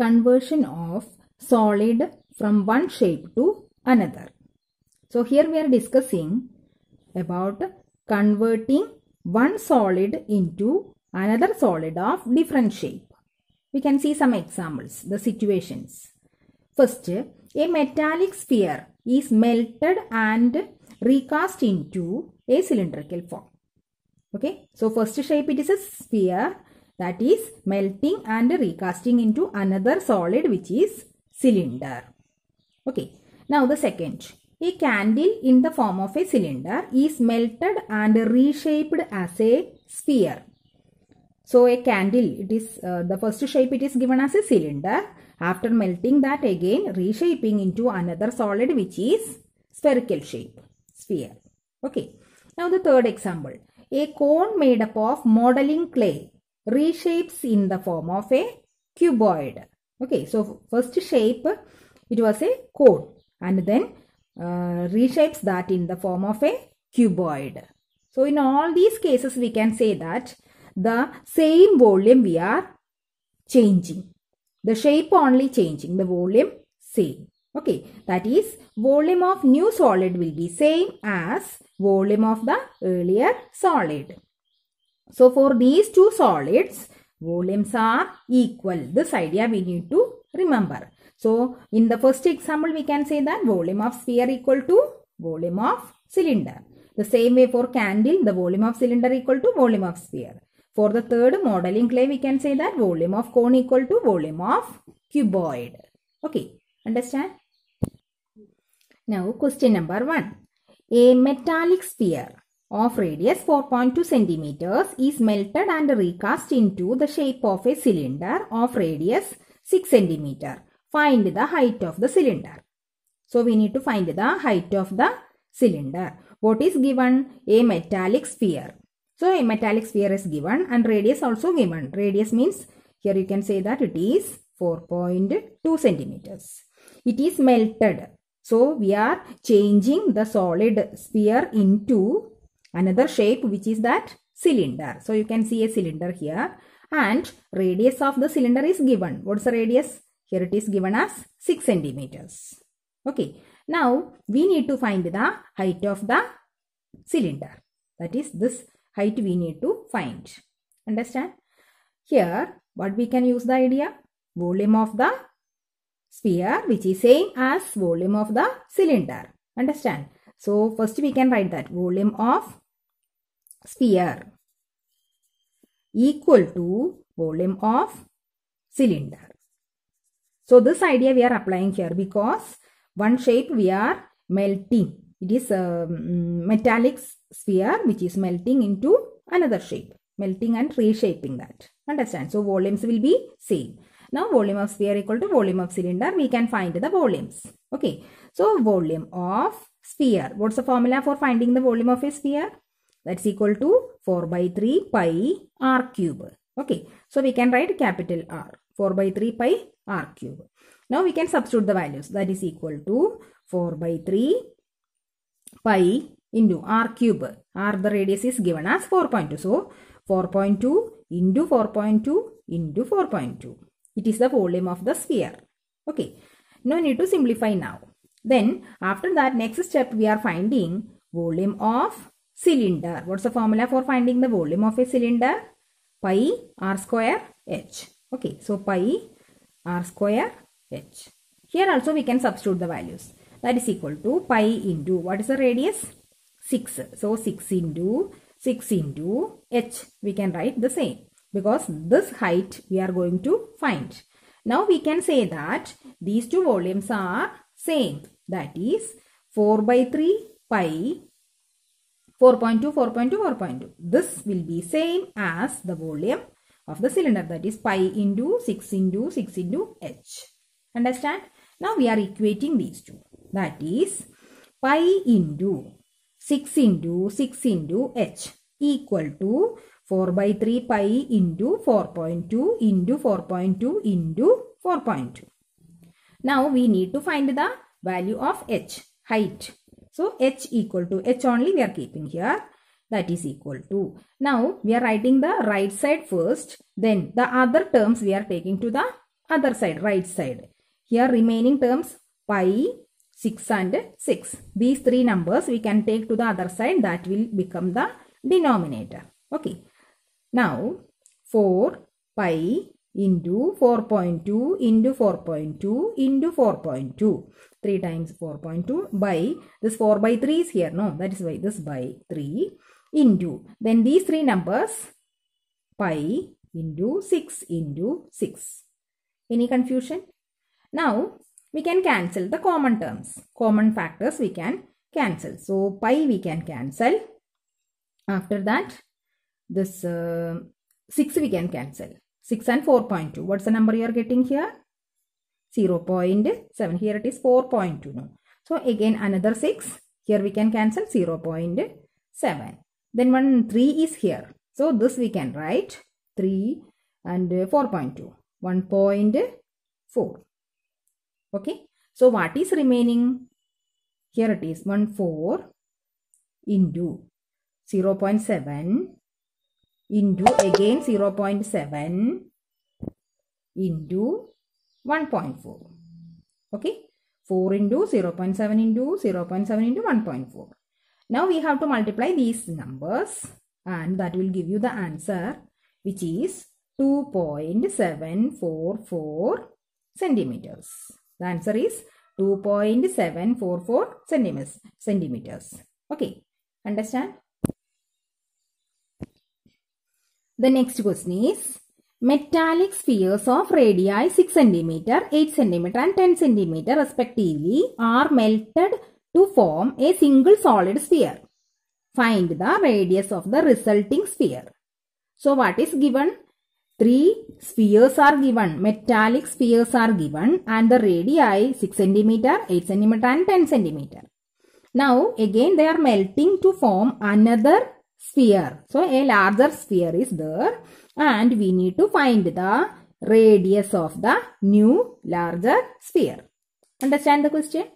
conversion of solid from one shape to another. So here we are discussing about converting one solid into another solid of different shape. We can see some examples, the situations. First, a metallic sphere is melted and recast into a cylindrical form. Okay, so first shape it is a sphere that is melting and recasting into another solid which is cylinder. Okay, now the second, a candle in the form of a cylinder is melted and reshaped as a sphere. So a candle, it is the first shape it is given as a cylinder. After melting that again reshaping into another solid which is spherical shape, sphere. Okay, now the third example, a cone made up of modeling clay reshapes in the form of a cuboid. Okay, so first shape it was a cone and then reshapes that in the form of a cuboid. So in all these cases we can say that the same volume we are changing. The shape only changing, the volume same. Okay, that is volume of new solid will be same as volume of the earlier solid. So for these two solids, volumes are equal. This idea we need to remember. So in the first example, we can say that volume of sphere equal to volume of cylinder. The same way for candle, the volume of cylinder equal to volume of sphere. For the third modeling clay, we can say that volume of cone equal to volume of cuboid. Okay, understand? Now question number 1. A metallic sphere of radius 4.2 centimeters is melted and recast into the shape of a cylinder of radius 6 centimeter. Find the height of the cylinder. So we need to find the height of the cylinder. What is given? A metallic sphere. So a metallic sphere is given and radius also given. Radius means here you can say that it is 4.2 centimeters. It is melted. So we are changing the solid sphere into another shape which is that cylinder. So you can see a cylinder here and radius of the cylinder is given. What is the radius? Here it is given as 6 centimeters. Okay. Now we need to find the height of the cylinder. That is this height we need to find. Understand? Here what we can use the idea? Volume of the sphere which is same as volume of the cylinder. Understand? So first we can write that volume of sphere equal to volume of cylinder. So this idea we are applying here because one shape we are melting. It is a metallic sphere which is melting into another shape. Melting and reshaping that. Understand? So volumes will be same. Now volume of sphere equal to volume of cylinder. We can find the volumes. Okay. So volume of sphere. What's the formula for finding the volume of a sphere? That's equal to 4 by 3 pi r cube. Okay. So we can write capital R. 4 by 3 pi r cube. Now we can substitute the values. That is equal to 4 by 3 pi into r cube. R the radius is given as 4.2. So 4.2 into 4.2 into 4.2. It is the volume of the sphere. Okay. No need to simplify now. Then after that next step we are finding volume of cylinder. What's the formula for finding the volume of a cylinder? Pi r square h. Okay. So pi r square h. Here also we can substitute the values. That is equal to pi into what is the radius? 6. So 6 into h. We can write the same because this height we are going to find. Now we can say that these two volumes are same. That is 4 by 3 pi 4.2, 4.2, 4.2. This will be same as the volume of the cylinder. That is pi into 6 into 6 into h. Understand? Now we are equating these two. That is pi into 6 into 6 into h equal to 4 by 3 pi into 4.2 into 4.2 into 4.2. Now we need to find the value of h, height. So h equal to h only we are keeping here. That is equal to. Now we are writing the right side first. Then the other terms we are taking to the other side, right side. Here remaining terms pi, 6 and 6. These three numbers we can take to the other side. That will become the denominator. Okay. Now 4 pi into 4.2 into 4.2 into 4.2. 3 times 4.2 by this 4 by 3 is here. No, that is why this by 3 into. Then these three numbers pi into 6 into 6. Any confusion? Now we can cancel the common terms. Common factors we can cancel. So pi we can cancel. After that this 6 we can cancel. 6 and 4.2. What's the number you are getting here? 0.7. Here it is 4.2. No. So again another 6. Here we can cancel 0.7. Then one 3 is here. So this we can write 3 and 4.2. 1.4. Okay. So what is remaining? Here it is 1.4 into 0.7 into again 0.7 into 1.4. Okay. 4 into 0.7 into 0.7 into 1.4. Now we have to multiply these numbers and that will give you the answer, which is 2.744 centimeters. The answer is 2.744 centimeters. Okay. Understand? The next question is, metallic spheres of radii 6 cm, 8 cm and 10 cm respectively are melted to form a single solid sphere. Find the radius of the resulting sphere. So what is given? 3 spheres are given. Metallic spheres are given and the radii 6 cm, 8 cm and 10 cm. Now again they are melting to form another sphere. So a larger sphere is there and we need to find the radius of the new larger sphere. Understand the question?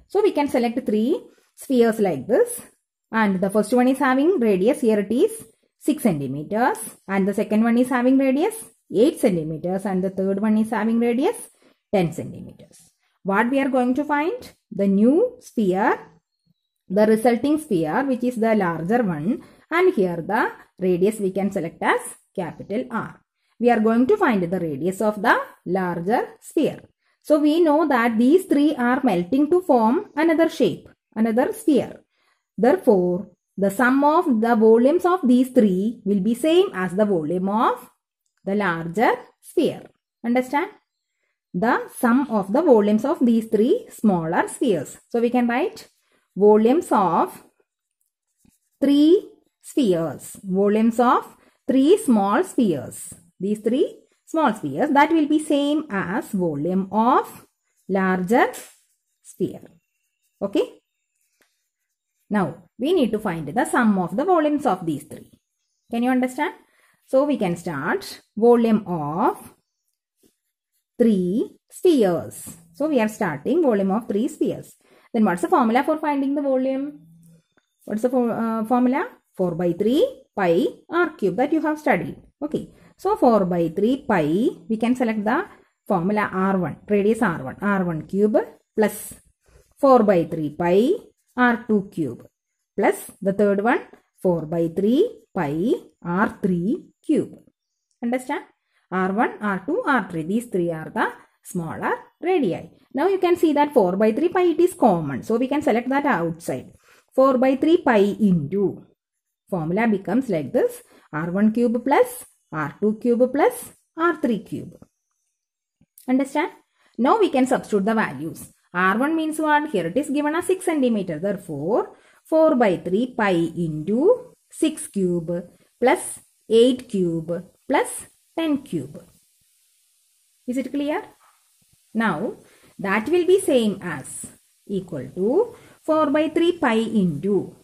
So we can select 3 spheres like this and the first one is having radius, here it is 6 centimeters and the second one is having radius 8 centimeters and the third one is having radius 10 centimeters. What we are going to find? The new sphere, the resulting sphere which is the larger one, and here the radius we can select as capital R. We are going to find the radius of the larger sphere. So we know that these 3 are melting to form another shape, another sphere. Therefore, the sum of the volumes of these 3 will be same as the volume of the larger sphere. Understand? The sum of the volumes of these 3 smaller spheres. So we can write volumes of 3 spheres. Volumes of 3 small spheres. These 3 small spheres, that will be same as volume of larger sphere. Okay. Now we need to find the sum of the volumes of these 3. Can you understand? So we can start volume of 3 spheres. So we are starting volume of 3 spheres. Then what's the formula for finding the volume? What's the formula? 4 by 3 pi r cube that you have studied. Okay. So 4 by 3 pi, we can select the formula r1, radius r1, r1 cube plus 4 by 3 pi r2 cube plus the third one 4 by 3 pi r3 cube. Understand? r1, r2, r3. These 3 are the smaller radii. Now you can see that 4 by 3 pi it is common. So we can select that outside. 4 by 3 pi into formula becomes like this, r1 cube plus r2 cube plus r3 cube. Understand? Now we can substitute the values. r1 means what? Here it is given as 6 cm. Therefore, 4 by 3 pi into 6 cube plus 8 cube plus 10 cube. Is it clear? Now, that will be same as equal to 4 by 3 pi into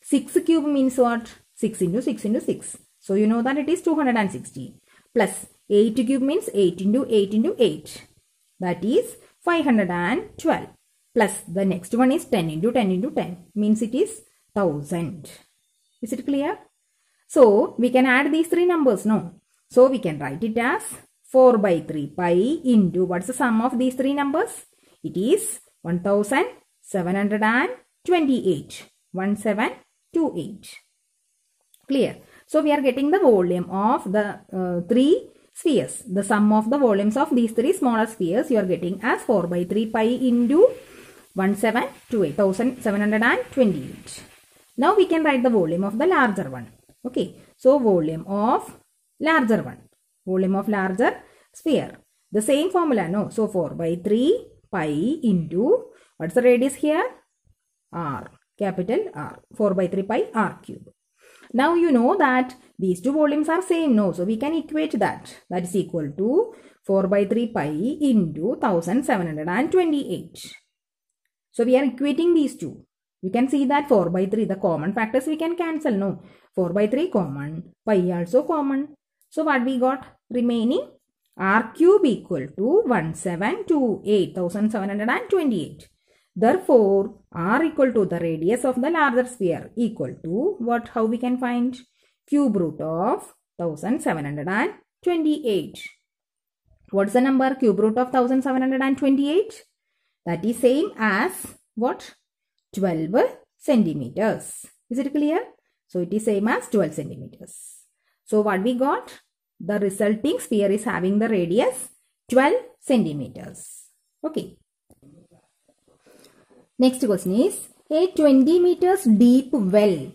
6 cube means what? 6 into 6 into 6. So, you know that it is 260 plus 8 cube means 8 into 8 into 8. That is 512 plus the next one is 10 into 10 into 10 means it is 1000. Is it clear? So, we can add these 3 numbers, no? So, we can write it as 4 by 3 pi into, what's the sum of these three numbers? It is 1728. 1728. Clear? So we are getting the volume of the three spheres. The sum of the volumes of these three smaller spheres you are getting as 4 by 3 pi into 1728. Now we can write the volume of the larger one. Okay. So volume of larger one. Volume of larger sphere. The same formula, no? So 4 by 3 pi into, what's the radius here? R. Capital R. 4 by 3 pi R cube. Now you know that these two volumes are same, no? So we can equate that. That is equal to 4 by 3 pi into 1728. So we are equating these two. You can see that 4 by 3, the common factors we can cancel, no? 4 by 3 common, pi also common. So what we got remaining? R cube equal to 1728. Therefore, R equal to the radius of the larger sphere equal to what? How we can find? Cube root of 1728. What's the number? Cube root of 1728? That is same as what? 12 centimeters. Is it clear? So it is same as 12 centimeters. So what we got? The resulting sphere is having the radius 12 centimeters. Okay. Next question is, a 20 meters deep well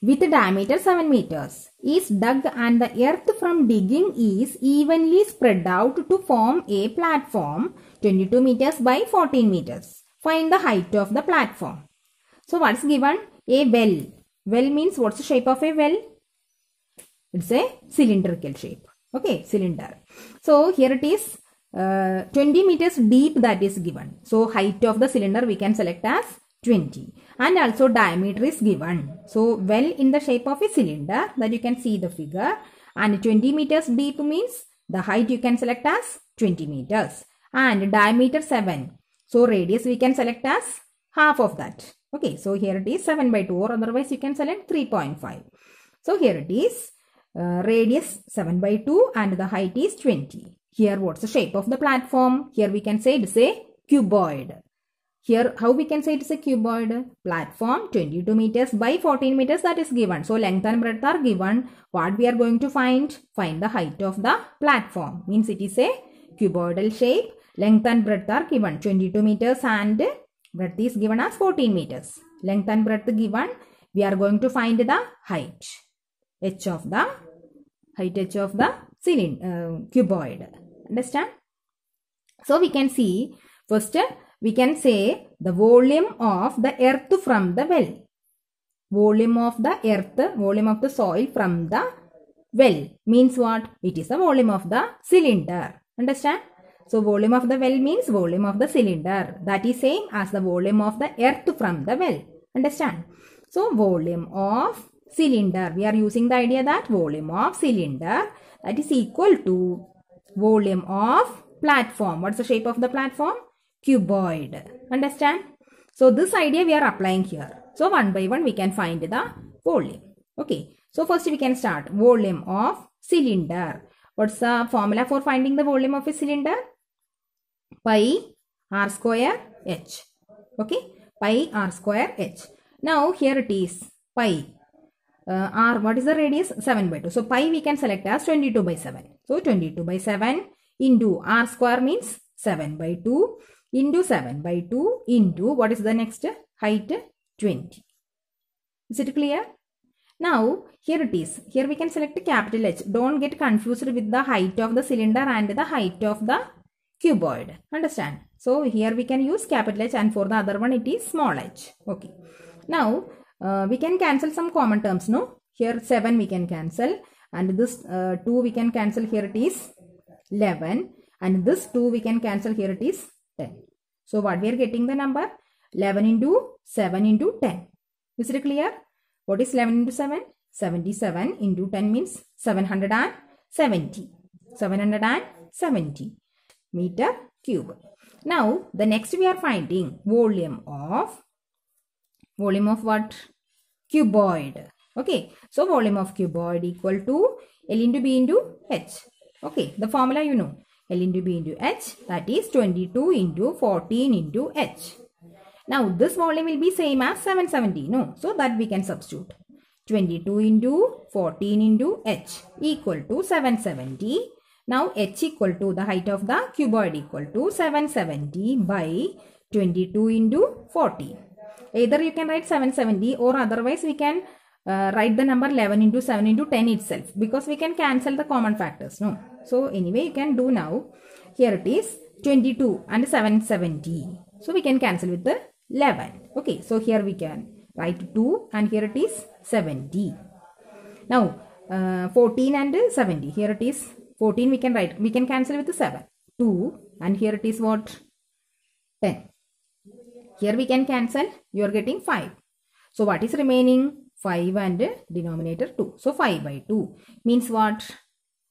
with diameter 7 meters is dug and the earth from digging is evenly spread out to form a platform 22 meters by 14 meters. Find the height of the platform. So what's given? A well. Well means what's the shape of a well? It's a cylindrical shape. Okay, cylinder. So here it is 20 meters deep, that is given. So height of the cylinder we can select as 20. And also diameter is given. So well in the shape of a cylinder, that you can see the figure. And 20 meters deep means the height you can select as 20 meters. And diameter 7. So radius we can select as half of that. Okay, so here it is 7 by 2, or otherwise you can select 3.5. So here it is radius 7 by 2 and the height is 20. Here what's the shape of the platform? Here we can say it is a cuboid. Here how we can say it is a cuboid? Platform 22 meters by 14 meters, that is given. So length and breadth are given. What we are going to find? Find the height of the platform. Means it is a cuboidal shape. Length and breadth are given 22 meters and breadth is given as 14 meters. Length and breadth given. We are going to find the height. H of the height h of the cylinder cuboid. Understand? So we can see first we can say the volume of the earth from the well. Volume of the earth, volume of the soil from the well means what? It is the volume of the cylinder. Understand? So volume of the well means volume of the cylinder. That is same as the volume of the earth from the well. Understand? So volume of cylinder. We are using the idea that volume of cylinder, that is equal to volume of platform. What's the shape of the platform? Cuboid. Understand? So this idea we are applying here. So one by one we can find the volume. Okay. So first we can start volume of cylinder. What's the formula for finding the volume of a cylinder? Pi r square h. Okay. Pi r square h. Now here it is pi. R, what is the radius? 7 by 2. So pi we can select as 22 by 7. So 22 by 7 into r square means 7 by 2 into 7 by 2 into what is the next height? 20. Is it clear? Now here it is. Here we can select capital H. Don't get confused with the height of the cylinder and the height of the cuboid. Understand? So here we can use capital H and for the other one it is small h. Okay. Now we can cancel some common terms, no? Here 7 we can cancel and this 2 we can cancel, here it is 11 and this 2 we can cancel, here it is 10. So what we are getting the number? 11 into 7 into 10. Is it clear? What is 11 into 7? 77 into 10 means 770. 770 meter cube. Now the next we are finding volume of what? Cuboid. Okay. So volume of cuboid equal to L into B into H. Okay, the formula you know. L into B into H, that is 22 into 14 into H. Now this volume will be same as 770. No, so that we can substitute. 22 into 14 into H equal to 770. Now H equal to the height of the cuboid equal to 770 by 22 into 14. Either you can write 770 or otherwise we can write the number 11 into 7 into 10 itself, because we can cancel the common factors. No. So anyway you can do now. Here it is 22 and 770. So we can cancel with the 11. Okay. So here we can write 2 and here it is 70. Now 14 and 70. Here it is 14 we can write. We can cancel with the 7. 2 and here it is what? 10. Here we can cancel. You are getting 5. So what is remaining? 5 and denominator 2. So 5 by 2 means what?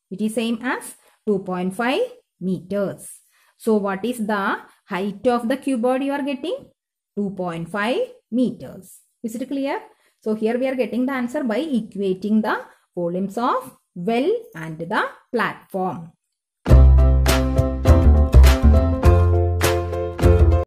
It is same as 2.5 meters. So what is the height of the cuboid you are getting? 2.5 meters. Is it clear? So here we are getting the answer by equating the volumes of well and the platform.